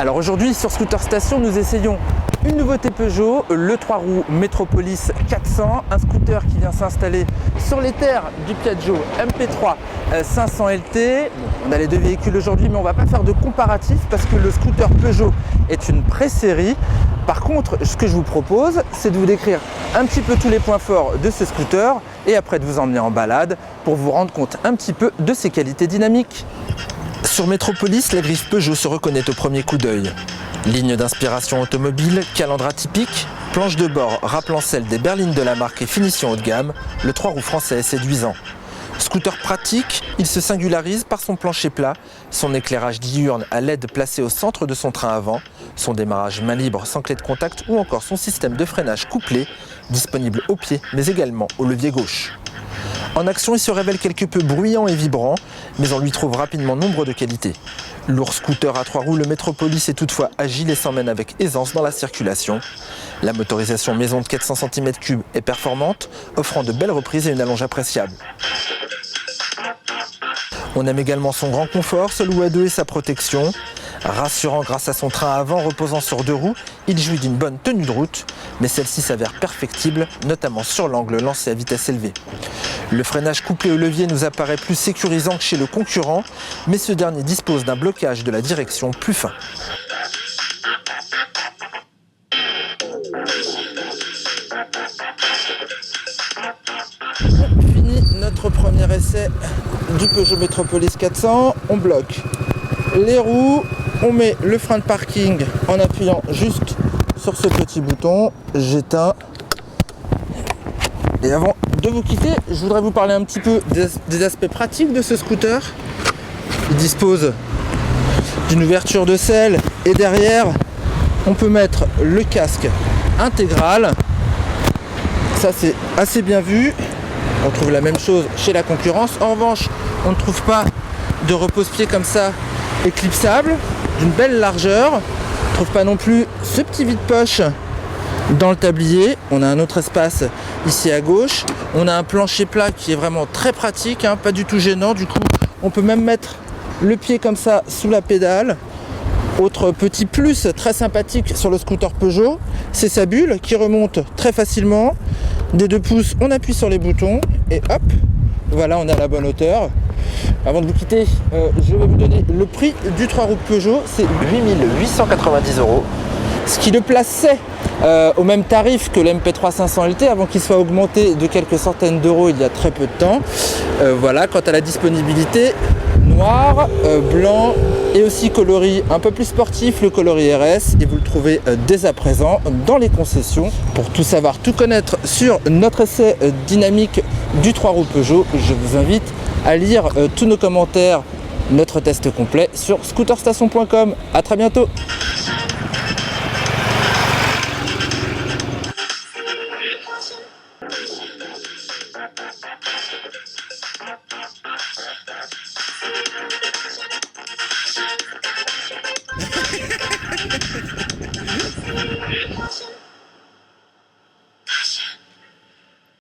Alors aujourd'hui sur Scooter Station, nous essayons une nouveauté Peugeot, le 3 roues Metropolis 400, un scooter qui vient s'installer sur les terres du Piaggio MP3 500 LT. On a les deux véhicules aujourd'hui, mais on ne va pas faire de comparatif parce que le scooter Peugeot est une pré-série. Par contre, ce que je vous propose, c'est de vous décrire un petit peu tous les points forts de ce scooter et après de vous emmener en balade pour vous rendre compte un petit peu de ses qualités dynamiques. Sur Metropolis, la griffe Peugeot se reconnaît au premier coup d'œil. Ligne d'inspiration automobile, calandre atypique, planche de bord rappelant celle des berlines de la marque et finition haut de gamme, le 3 roues français est séduisant. Scooter pratique, il se singularise par son plancher plat, son éclairage diurne à LED placé au centre de son train avant, son démarrage main libre sans clé de contact ou encore son système de freinage couplé, disponible au pied mais également au levier gauche. En action, il se révèle quelque peu bruyant et vibrant, mais on lui trouve rapidement nombre de qualités. Lourd scooter à 3 roues, le Metropolis est toutefois agile et s'emmène avec aisance dans la circulation. La motorisation maison de 400 cm3 est performante, offrant de belles reprises et une allonge appréciable. On aime également son grand confort, ce loup à deux et sa protection. Rassurant grâce à son train avant reposant sur 2 roues, il jouit d'une bonne tenue de route, mais celle-ci s'avère perfectible, notamment sur l'angle lancé à vitesse élevée. Le freinage couplé au levier nous apparaît plus sécurisant que chez le concurrent, mais ce dernier dispose d'un blocage de la direction plus fin. Fini notre premier essai du Peugeot Metropolis 400, on bloque les roues, on met le frein de parking en appuyant juste sur ce petit bouton, j'éteins. Et avant de vous quitter, je voudrais vous parler un petit peu des aspects pratiques de ce scooter. Il dispose d'une ouverture de selle et derrière, on peut mettre le casque intégral. Ça, c'est assez bien vu. On trouve la même chose chez la concurrence. En revanche, on ne trouve pas de repose-pied comme ça éclipsable, d'une belle largeur. On ne trouve pas non plus ce petit vide-poche dans le tablier. On a un autre espace ici à gauche. On a un plancher plat qui est vraiment très pratique, pas du tout gênant. Du coup, on peut même mettre le pied comme ça sous la pédale. Autre petit plus très sympathique sur le scooter Peugeot, c'est sa bulle qui remonte très facilement. Des 2 pouces, on appuie sur les boutons et hop, voilà, on est à la bonne hauteur. Avant de vous quitter, je vais vous donner le prix du 3 roues Peugeot, c'est 8 890 €. Ce qui le plaçait au même tarif que l'MP3 500 LT avant qu'il soit augmenté de quelques centaines d'euros il y a très peu de temps. Voilà, quant à la disponibilité, noir, blanc et aussi coloris un peu plus sportif, le coloris RS, et vous le trouvez dès à présent dans les concessions. Pour tout savoir, tout connaître sur notre essai dynamique du 3 roues Peugeot, je vous invite à lire tous nos commentaires, notre test complet sur scooterstation.com. À très bientôt.